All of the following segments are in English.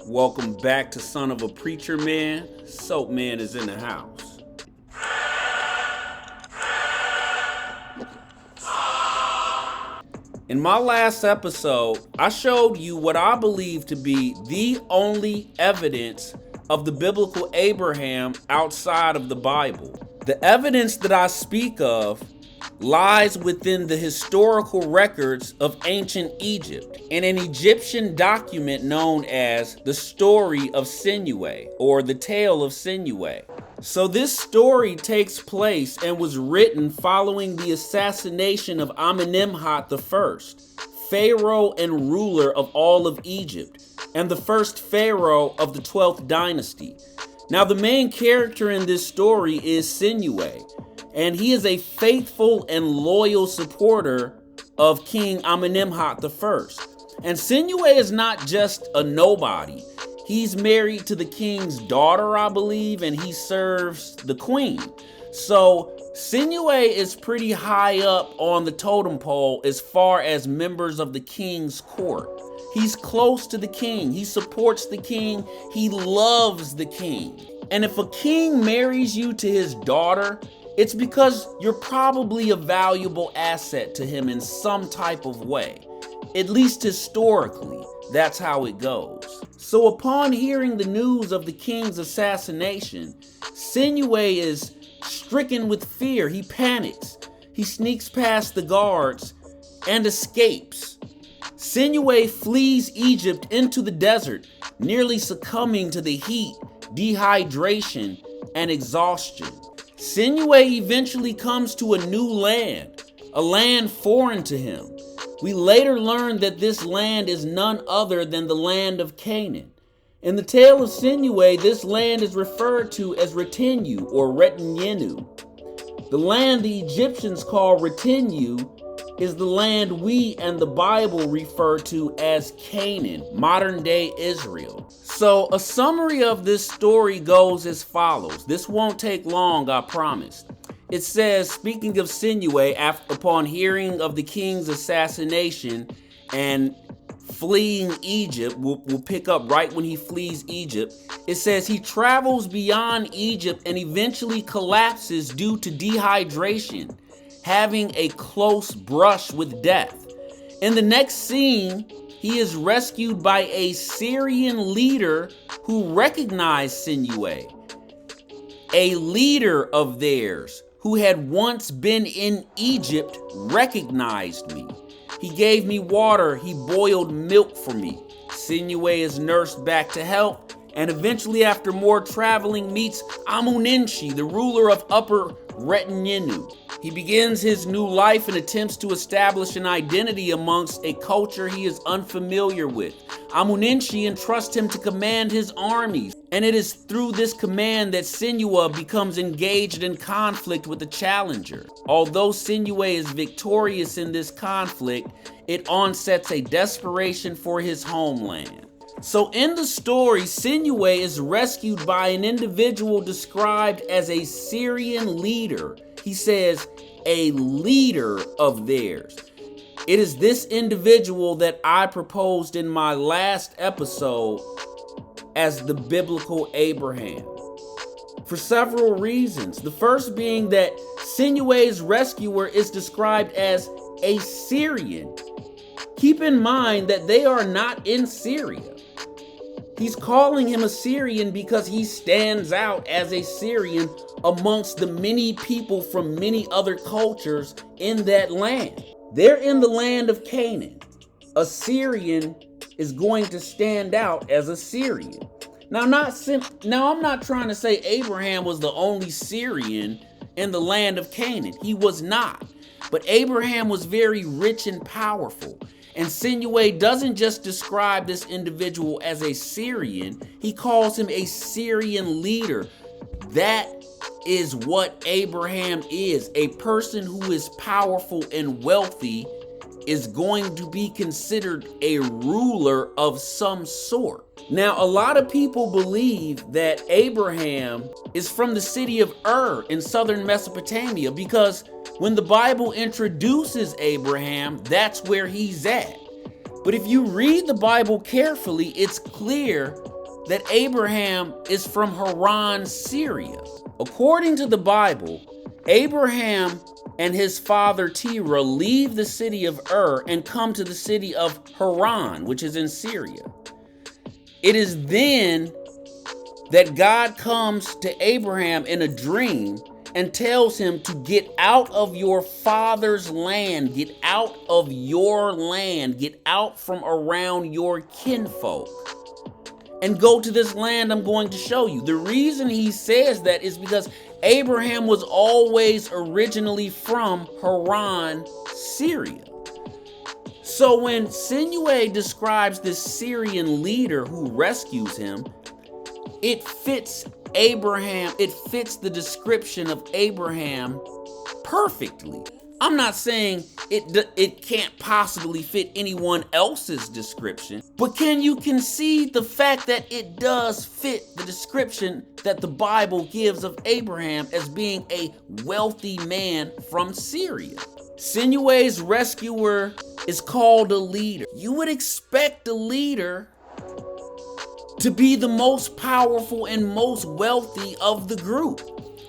Welcome back to Son of a Preacher Man. Soap Man is in the house. In my last episode, I showed you what I believe to be the only evidence of the biblical Abraham outside of the Bible. The evidence that I speak of lies within the historical records of ancient Egypt in an Egyptian document known as the story of Sinuhe, or the tale of Sinuhe. So this story takes place and was written following the assassination of Amunenshi I, pharaoh and ruler of all of Egypt, and the first pharaoh of the 12th dynasty. Now the main character in this story is Sinuhe, and he is a faithful and loyal supporter of King Amunenshi I. And Sinuhe is not just a nobody. He's married to the king's daughter, I believe, and he serves the queen. So Sinuhe is pretty high up on the totem pole as far as members of the king's court. He's close to the king. He supports the king. He loves the king. And if a king marries you to his daughter, it's because you're probably a valuable asset to him in some type of way. At least historically, that's how it goes. So upon hearing the news of the king's assassination, Sinuhe is stricken with fear. He panics. He sneaks past the guards and escapes. Sinuhe flees Egypt into the desert, nearly succumbing to the heat, dehydration, and exhaustion. Sinuhe eventually comes to a new land, a land foreign to him. We later learn that this land is none other than the land of Canaan. In the tale of Sinuhe, this land is referred to as Retinue or Retinyenu. The land the Egyptians call Retinue is the land we and the Bible refer to as Canaan, modern-day Israel. So a summary of this story goes as follows. This won't take long, I promise. It says, speaking of Sinuhe, upon hearing of the king's assassination and fleeing Egypt, we'll pick up right when he flees Egypt. It says he travels beyond Egypt and eventually collapses due to dehydration, having a close brush with death. In the next scene, he is rescued by a Syrian leader who recognized Sinuhe, a leader of theirs who had once been in Egypt recognized me. He gave me water, he boiled milk for me. Sinuhe is nursed back to health, and eventually after more traveling meets Amunenshi, the ruler of Upper Retinyenu. He begins his new life and attempts to establish an identity amongst a culture he is unfamiliar with. Amunenshi entrusts him to command his armies, and it is through this command that Sinuhe becomes engaged in conflict with the challenger. Although Sinuhe is victorious in this conflict, it onsets a desperation for his homeland. So in the story, Sinuhe is rescued by an individual described as a Syrian leader. He says, a leader of theirs. It is this individual that I proposed in my last episode as the biblical Abraham, for several reasons. The first being that Sinuhe's rescuer is described as a Syrian. Keep in mind that they are not in Syria. He's calling him a Syrian because he stands out as a Syrian amongst the many people from many other cultures in that land. They're in the land of Canaan. A Syrian is going to stand out as a Syrian. Now, I'm not trying to say Abraham was the only Syrian in the land of Canaan. He was not. But Abraham was very rich and powerful. And Sinuhe doesn't just describe this individual as a Syrian, he calls him a Syrian leader. That is what Abraham is. A person who is powerful and wealthy is going to be considered a ruler of some sort. Now, a lot of people believe that Abraham is from the city of Ur in southern Mesopotamia because when the Bible introduces Abraham, that's where he's at. But if you read the Bible carefully, it's clear that Abraham is from Haran, Syria. According to the Bible, Abraham and his father Terah leave the city of Ur and come to the city of Haran, which is in Syria. It is then that God comes to Abraham in a dream and tells him to get out of your father's land, get out of your land, get out from around your kinfolk, and go to this land I'm going to show you. The reason he says that is because Abraham was always originally from Haran, Syria. So when Sinuhe describes this Syrian leader who rescues him, it fits Abraham, it fits the description of Abraham perfectly. I'm not saying it can't possibly fit anyone else's description, but can you concede the fact that it does fit the description that the Bible gives of Abraham as being a wealthy man from Syria? Sinuhe's rescuer is called a leader. You would expect a leader to be the most powerful and most wealthy of the group.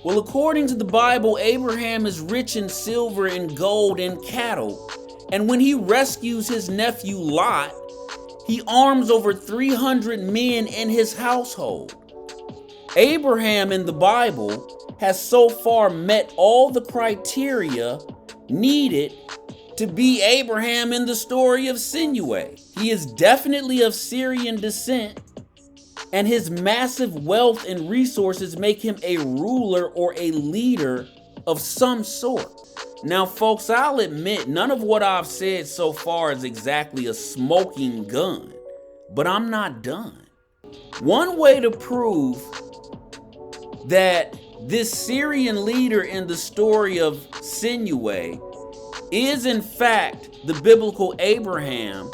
Well, according to the Bible, Abraham is rich in silver and gold and cattle. And when he rescues his nephew Lot, he arms over 300 men in his household. Abraham in the Bible has so far met all the criteria needed to be Abraham in the story of Sinuhe. He is definitely of Syrian descent, and his massive wealth and resources make him a ruler or a leader of some sort. Now, folks, I'll admit none of what I've said so far is exactly a smoking gun, but I'm not done. One way to prove that this Syrian leader in the story of Sinuhe is in fact the biblical Abraham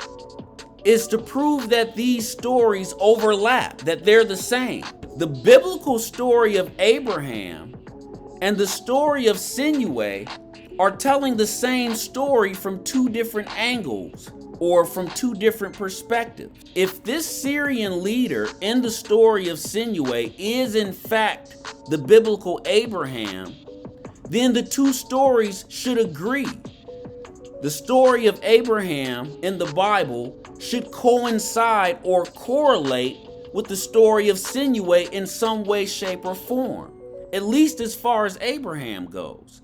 is to prove that these stories overlap, that they're the same. The biblical story of Abraham and the story of Sinuhe are telling the same story from two different angles or from two different perspectives. If this Syrian leader in the story of Sinuhe is in fact the biblical Abraham, then the two stories should agree. The story of Abraham in the Bible should coincide or correlate with the story of Sinuhe in some way, shape, or form, at least as far as Abraham goes.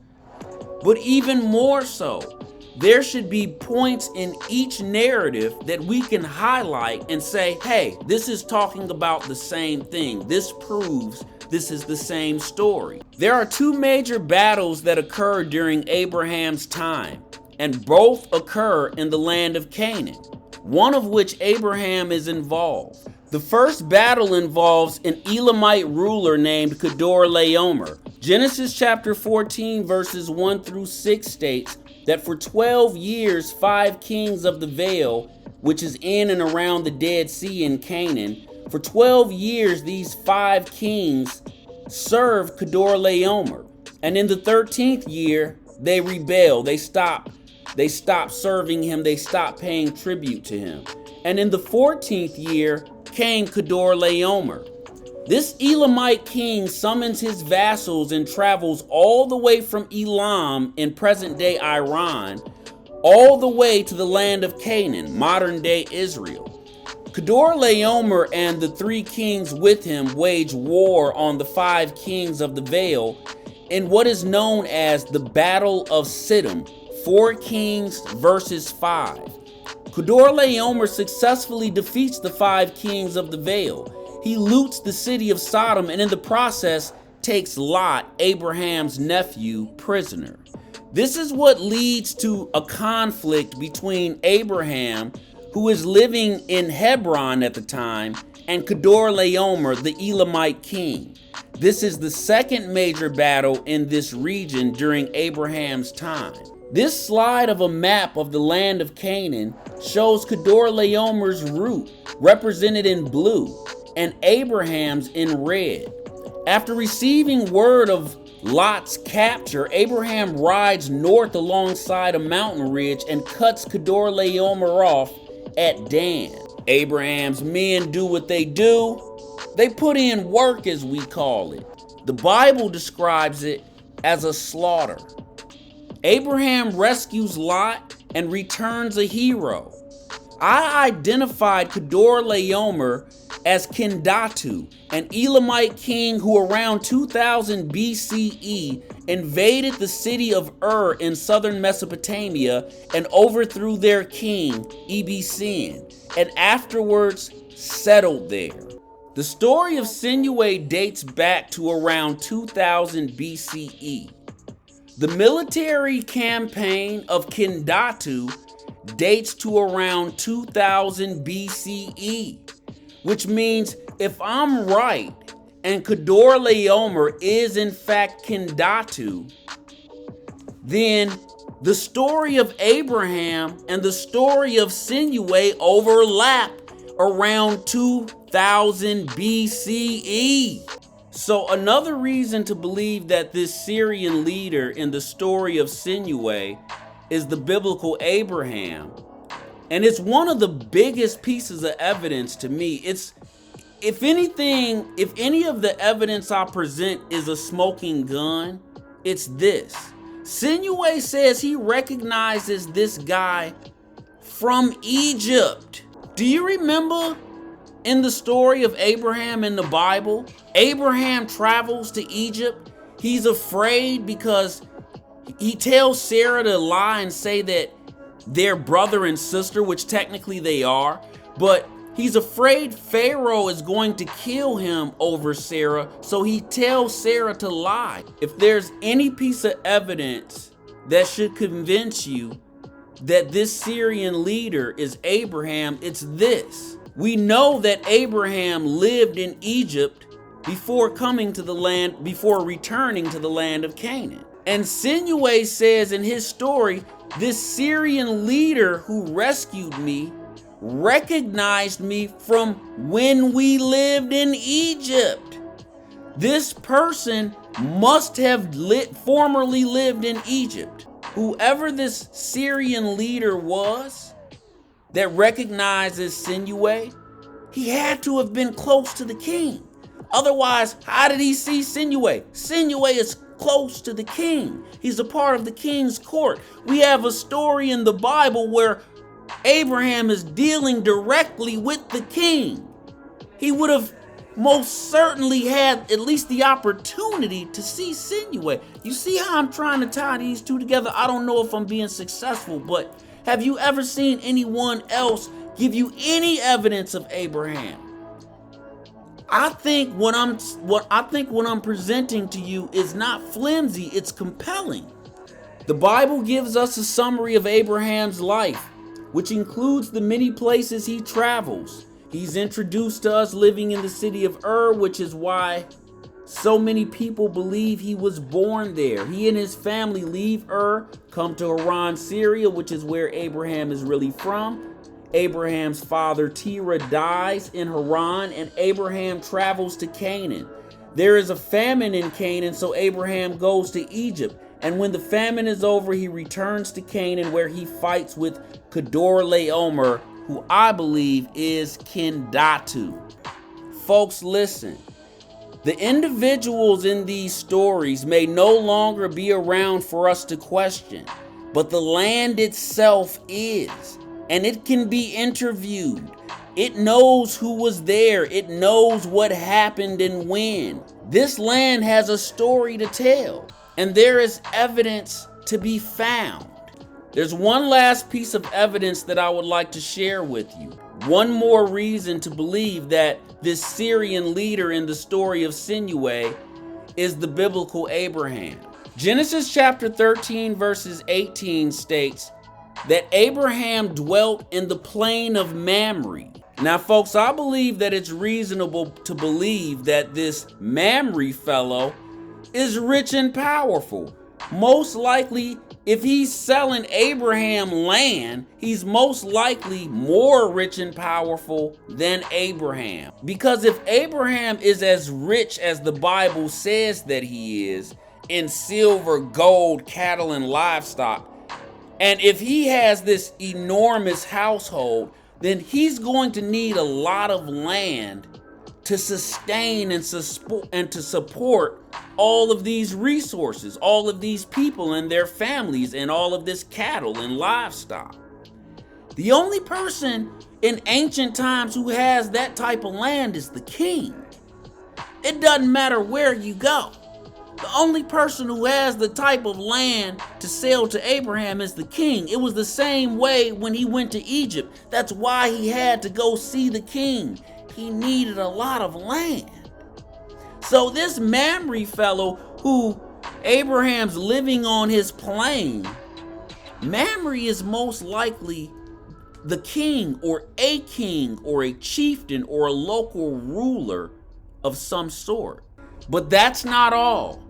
But even more so, there should be points in each narrative that we can highlight and say, hey, this is talking about the same thing. This proves this is the same story. There are two major battles that occur during Abraham's time, and both occur in the land of Canaan, one of which Abraham is involved. The first battle involves an Elamite ruler named Kedorlaomer. Genesis chapter 14 verses 1 through 6 states that for 12 years 5 kings of the Vale, which is in and around the Dead Sea in Canaan, for 12 years these 5 kings served Kedorlaomer. And in the 13th year, they rebel. They stop serving him. They stopped paying tribute to him. And in the 14th year came Kedorlaomer. This Elamite king summons his vassals and travels all the way from Elam in present-day Iran, all the way to the land of Canaan, modern-day Israel. Kedorlaomer and the 3 kings with him wage war on the 5 kings of the Vale in what is known as the Battle of Siddim, 4 kings versus 5. Kedorlaomer successfully defeats the 5 kings of the Vale. He loots the city of Sodom and in the process takes Lot, Abraham's nephew, prisoner. This is what leads to a conflict between Abraham, who is living in Hebron at the time, and Kedorlaomer, the Elamite king. This is the second major battle in this region during Abraham's time. This slide of a map of the land of Canaan shows Kedorlaomer's route, represented in blue, and Abraham's in red. After receiving word of Lot's capture, Abraham rides north alongside a mountain ridge and cuts Kedorlaomer off at Dan. Abraham's men do what they do, They put in work, as we call it. The Bible describes it as a slaughter. Abraham rescues Lot and returns a hero. I identified Kedorlaomer as Kendatu, an Elamite king who around 2000 BCE invaded the city of Ur in southern Mesopotamia and overthrew their king, Ebesen, and afterwards settled there. The story of Sinuhe dates back to around 2000 BCE. The military campaign of Kendatu dates to around 2000 BCE, which means if I'm right and Kedorlaomer is in fact Kendatu, then the story of Abraham and the story of Sinuhe overlap around 2000 BCE. So another reason to believe that this Syrian leader in the story of Sinuhe is the biblical Abraham. And it's one of the biggest pieces of evidence to me. It's, if anything, if any of the evidence I present is a smoking gun, it's this. Sinuhe says he recognizes this guy from Egypt. Do you remember in the story of Abraham in the Bible? Abraham travels to Egypt. He's afraid because he tells Sarah to lie and say that they're brother and sister, which technically they are, but he's afraid Pharaoh is going to kill him over Sarah, so he tells Sarah to lie. If there's any piece of evidence that should convince you that this Syrian leader is Abraham, it's this. We know that Abraham lived in Egypt before coming to the land, before returning to the land of Canaan. And Sinuhe says in his story, this Syrian leader who rescued me recognized me from when we lived in Egypt. This person must have formerly lived in Egypt. Whoever this Syrian leader was that recognizes Sinuhe, he had to have been close to the king. Otherwise, how did he see Sinuhe? Sinuhe is close to the king. He's a part of the king's court. We have a story in the Bible where Abraham is dealing directly with the king. He would have most certainly had at least the opportunity to see Sinuhe. You see how I'm trying to tie these two together? I don't know if I'm being successful, but have you ever seen anyone else give you any evidence of Abraham? I think what I'm presenting to you is not flimsy, it's compelling. The Bible gives us a summary of Abraham's life, which includes the many places he travels. He's introduced to us living in the city of Ur, which is why so many people believe he was born there. He and his family leave Ur, come to Haran, Syria, which is where Abraham is really from. Abraham's father Terah dies in Haran, and Abraham travels to Canaan. There is a famine in Canaan, so Abraham goes to Egypt. And when the famine is over, he returns to Canaan, where he fights with Kedorlaomer, who I believe is Kendatu. Folks, listen. The individuals in these stories may no longer be around for us to question, but the land itself is. And it can be interviewed. It knows who was there. It knows what happened and when. This land has a story to tell, and there is evidence to be found. There's one last piece of evidence that I would like to share with you. One more reason to believe that this Syrian leader in the story of Sinuhe is the biblical Abraham. Genesis chapter 13 verses 18 states that Abraham dwelt in the plain of Mamre. Now, folks, I believe that it's reasonable to believe that this Mamre fellow is rich and powerful. Most likely, if he's selling Abraham land, he's most likely more rich and powerful than Abraham. Because if Abraham is as rich as the Bible says that he is in silver, gold, cattle, and livestock, and if he has this enormous household, then he's going to need a lot of land to sustain and to support all of these resources, all of these people and their families, and all of this cattle and livestock. The only person in ancient times who has that type of land is the king. It doesn't matter where you go. The only person who has the type of land to sell to Abraham is the king. It was the same way when he went to Egypt. That's why he had to go see the king. He needed a lot of land. So this Mamre fellow who Abraham's living on his plain, Mamre is most likely the king or a chieftain or a local ruler of some sort. But that's not all.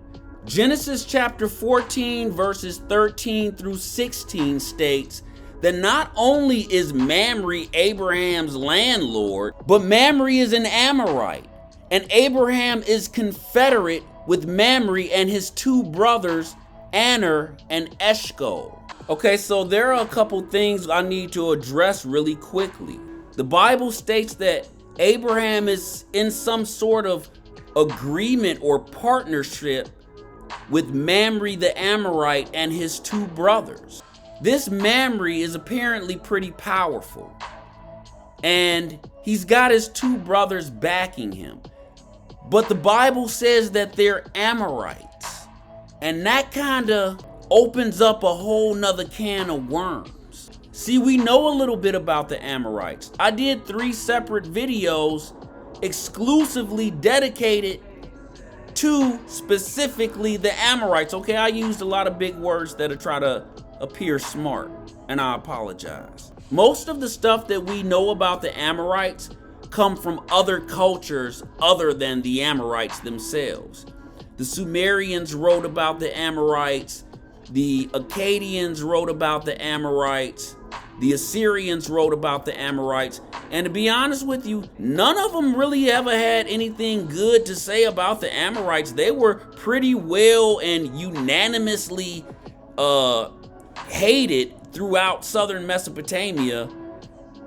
Genesis chapter 14 verses 13 through 16 states that not only is Mamre Abraham's landlord, but Mamre is an Amorite, and Abraham is confederate with Mamre and his two brothers, Aner and Eshcol. Okay, so there are a couple things I need to address really quickly. The Bible states that Abraham is in some sort of agreement or partnership with Mamre the Amorite and his two brothers. This Mamre is apparently pretty powerful, and he's got his two brothers backing him. But the Bible says that they're Amorites, and that kind of opens up a whole nother can of worms. See, we know a little bit about the Amorites. I did 3 separate videos exclusively dedicated to specifically the Amorites. Okay, I used a lot of big words that try to appear smart, and I apologize. Most of the stuff that we know about the Amorites come from other cultures other than the Amorites themselves. The Sumerians wrote about the Amorites, the Akkadians wrote about the Amorites, the Assyrians wrote about the Amorites, and to be honest with you, none of them really ever had anything good to say about the Amorites. They were pretty well and unanimously hated throughout southern Mesopotamia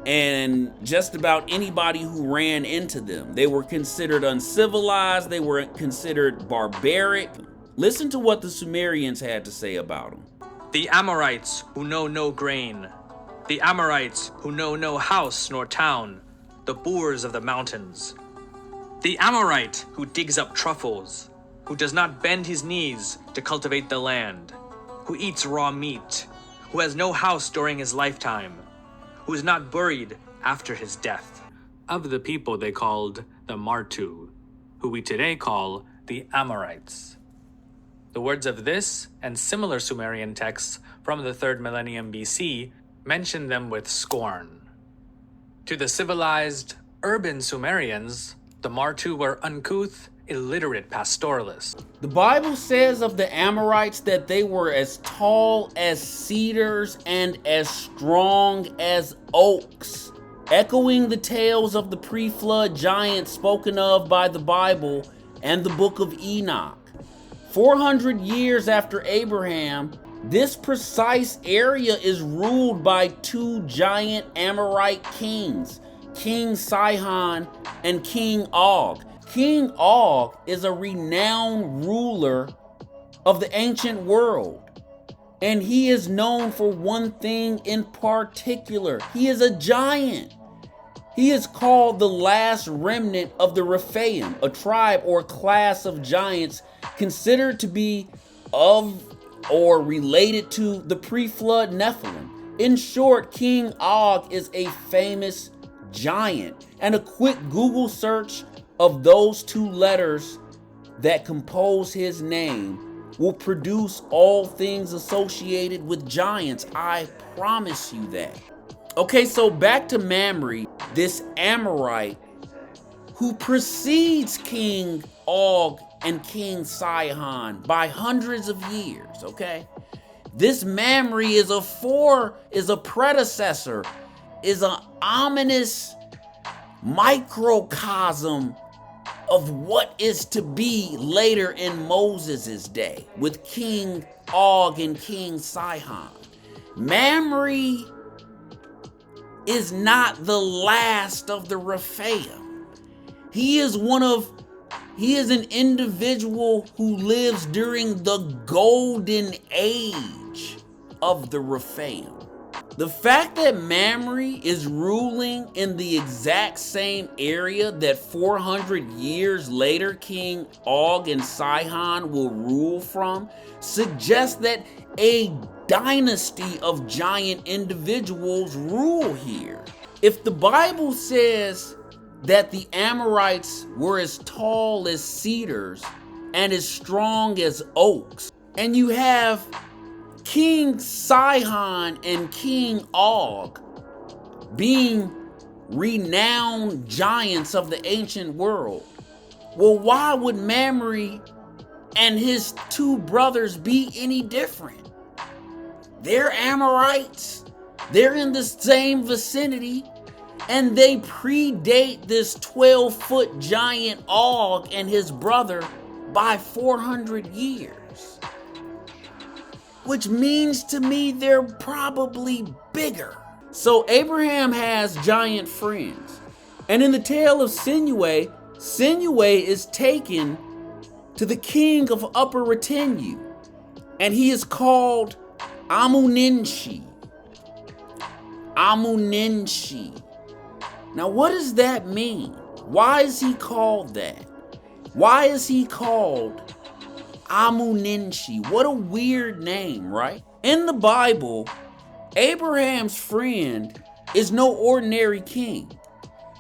and just about anybody who ran into them. They were considered uncivilized, they were considered barbaric. Listen to what the Sumerians had to say about them. The Amorites who know no grain, the Amorites who know no house nor town, the boors of the mountains. The Amorite who digs up truffles, who does not bend his knees to cultivate the land, who eats raw meat, who has no house during his lifetime, who is not buried after his death. Of the people they called the Martu, who we today call the Amorites. The words of this and similar Sumerian texts from the 3rd millennium BC mention them with scorn. To the civilized, urban Sumerians, the Martu were uncouth, illiterate pastoralists. The Bible says of the Amorites that they were as tall as cedars and as strong as oaks, echoing the tales of the pre-flood giants spoken of by the Bible and the book of Enoch. 400 years after Abraham, this precise area is ruled by 2 giant Amorite kings, King Sihon and King Og. King Og is a renowned ruler of the ancient world, and he is known for one thing in particular. He is a giant. He is called the last remnant of the Rephaim, a tribe or class of giants considered to be of or related to the pre-flood Nephilim. In short, King Og is a famous giant, and a quick Google search of those 2 letters that compose his name will produce all things associated with giants. I promise you that. Okay, so back to Mamre, this Amorite who precedes King Og and King Sihon by hundreds of years, okay? This Mamre is a predecessor, is an ominous microcosm of what is to be later in Moses' day with King Og and King Sihon. Mamre is not the last of the Rephaim. He is an individual who lives during the golden age of the Rephaim. The fact that Mamre is ruling in the exact same area that 400 years later King Og and Sihon will rule from suggests that a dynasty of giant individuals rule here. If the Bible says that the Amorites were as tall as cedars and as strong as oaks, and you have King Sihon and King Og being renowned giants of the ancient world, well, why would Mamre and his two brothers be any different? They're Amorites. They're in the same vicinity, and they predate this 12-foot giant Og and his brother by 400 years. Which means to me they're probably bigger. So Abraham has giant friends. And in the tale of Sinuhe, Sinuhe is taken to the king of Upper Retinue, and he is called Amunenshi. Amunenshi. Now what does that mean? Why is he called that? Why is he called Amunenshi? What a weird name, right? In the Bible, Abraham's friend is no ordinary king.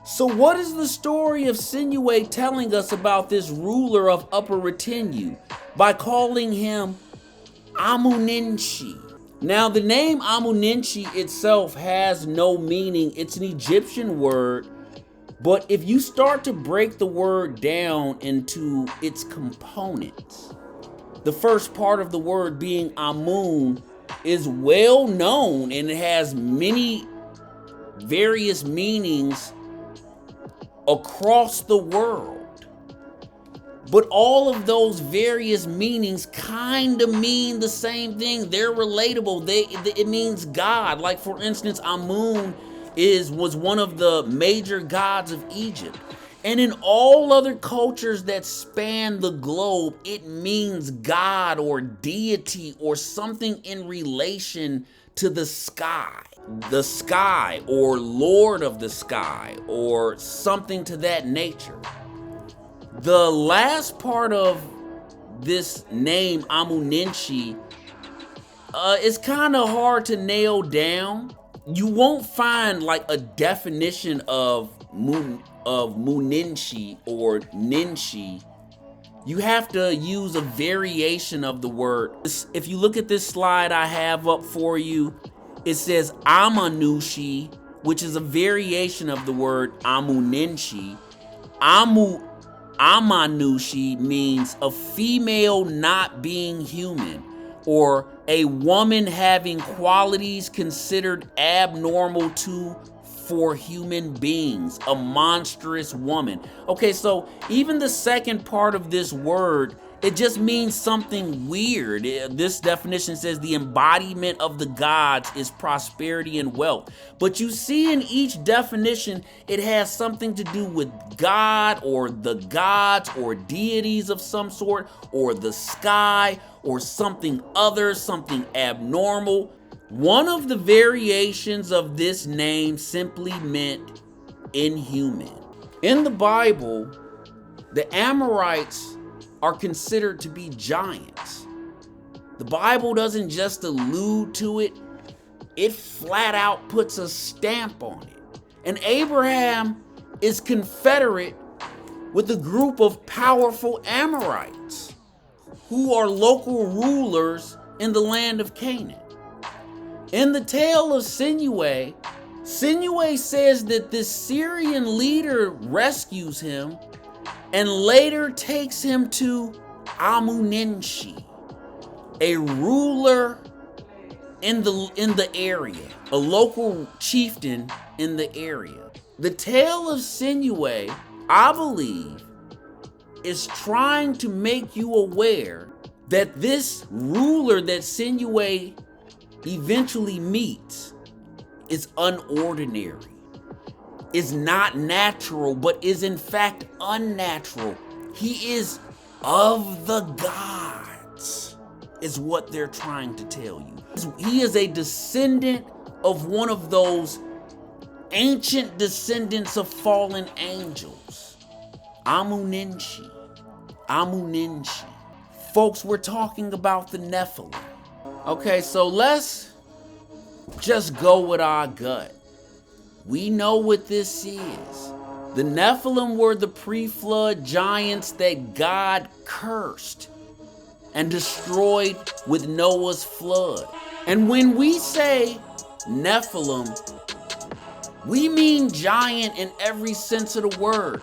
So what is the story of Sinuhe telling us about this ruler of Upper Retinue by calling him Amunenshi? Now the name Amunenshi itself has no meaning. It's an Egyptian word, but if you start to break the word down into its components, the first part of the word being Amun is well known, and it has many various meanings across the world. But all of those various meanings kind of mean the same thing. They're relatable. It means God. Like for instance, Amun was one of the major gods of Egypt. And in all other cultures that span the globe, it means God or deity or something in relation to the sky or Lord of the sky or something to that nature. The last part of this name, Amunenshi, is kind of hard to nail down. You won't find like a definition of Munenshi or Ninshi. You have to use a variation of the word. If you look at this slide I have up for you, it says Amanushi, which is a variation of the word Amunenshi. Amanushi means a female not being human, or a woman having qualities considered abnormal for human beings, a monstrous woman. Okay, so even the second part of this word, it just means something weird. This definition says the embodiment of the gods is prosperity and wealth. But you see in each definition, it has something to do with God or the gods or deities of some sort, or the sky or something other, something abnormal. One of the variations of this name simply meant inhuman. In the Bible, the Amorites are considered to be giants. The Bible doesn't just allude to it, it flat out puts a stamp on it. And Abraham is confederate with a group of powerful Amorites who are local rulers in the land of Canaan. In the tale of Sinuhe, Sinuhe says that this Syrian leader rescues him and later takes him to Amunenshi, a ruler in the area, a local chieftain in the area. The tale of Sinuhe, I believe, is trying to make you aware that this ruler that Sinuhe eventually meets is unordinary. is not natural, but is in fact unnatural. He is of the gods, is what they're trying to tell you. He is a descendant of one of those ancient descendants of fallen angels. Amunenshi. Amunenshi. Folks, we're talking about the Nephilim. Okay, so let's just go with our gut. We know what this is. The Nephilim were the pre-flood giants that God cursed and destroyed with Noah's flood. And when we say Nephilim, we mean giant in every sense of the word.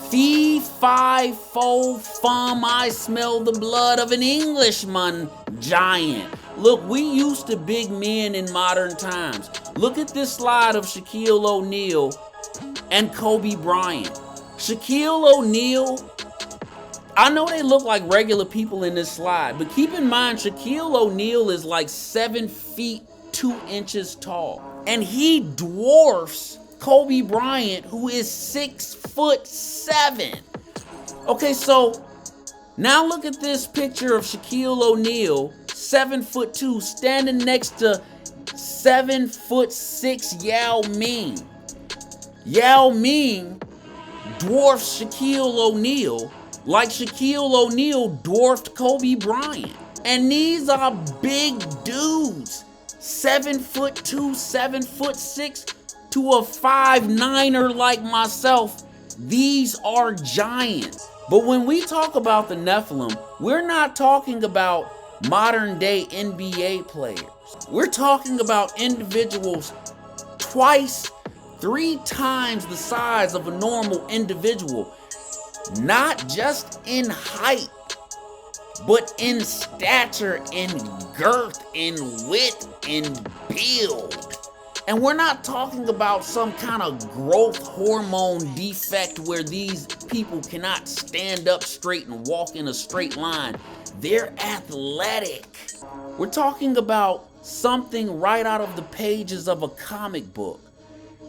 Fee, fi, fo, fum, I smell the blood of an Englishman, giant. Look, we used to big men in modern times. Look at this slide of Shaquille O'Neal and Kobe Bryant. Shaquille O'Neal, I know they look like regular people in this slide, but keep in mind Shaquille O'Neal is like 7 feet 2 inches tall. And he dwarfs Kobe Bryant, who is 6'7". Okay, so now look at this picture of Shaquille O'Neal, 7'2", standing next to 7'6" Yao Ming. Yao Ming dwarfs Shaquille O'Neal like Shaquille O'Neal dwarfed Kobe Bryant. And these are big dudes. 7'2", 7'6", to a 5'9"er like myself. These are giants. But when we talk about the Nephilim, we're not talking about modern day NBA players. We're talking about individuals twice, 3 times the size of a normal individual. Not just in height, but in stature, in girth, in width, in build. And we're not talking about some kind of growth hormone defect where these people cannot stand up straight and walk in a straight line. They're athletic. We're talking about something right out of the pages of a comic book.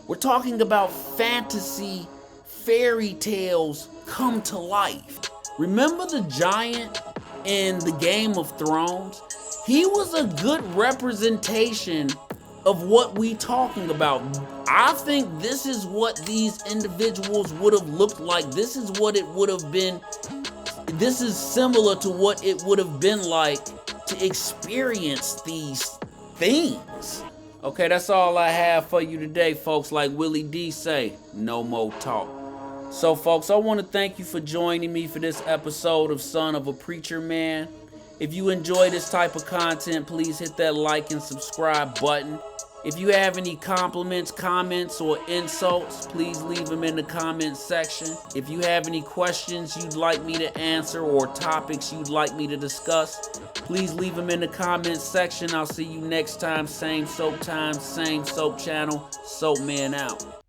We're talking about fantasy fairy tales come to life. Remember the giant in the Game of Thrones? He was a good representation of what we talking about. I think this is what these individuals would have looked like. This is what it would have been. This is similar to what it would have been like to experience these things. Okay, that's all I have for you today, folks. Like Willie D say, no more talk. So, folks, I want to thank you for joining me for this episode of Son of a Preacher Man. If you enjoy this type of content, please hit that like and subscribe button. If you have any compliments, comments, or insults, please leave them in the comment section. If you have any questions you'd like me to answer or topics you'd like me to discuss, please leave them in the comment section. I'll see you next time. Same soap time, same soap channel. Soap Man out.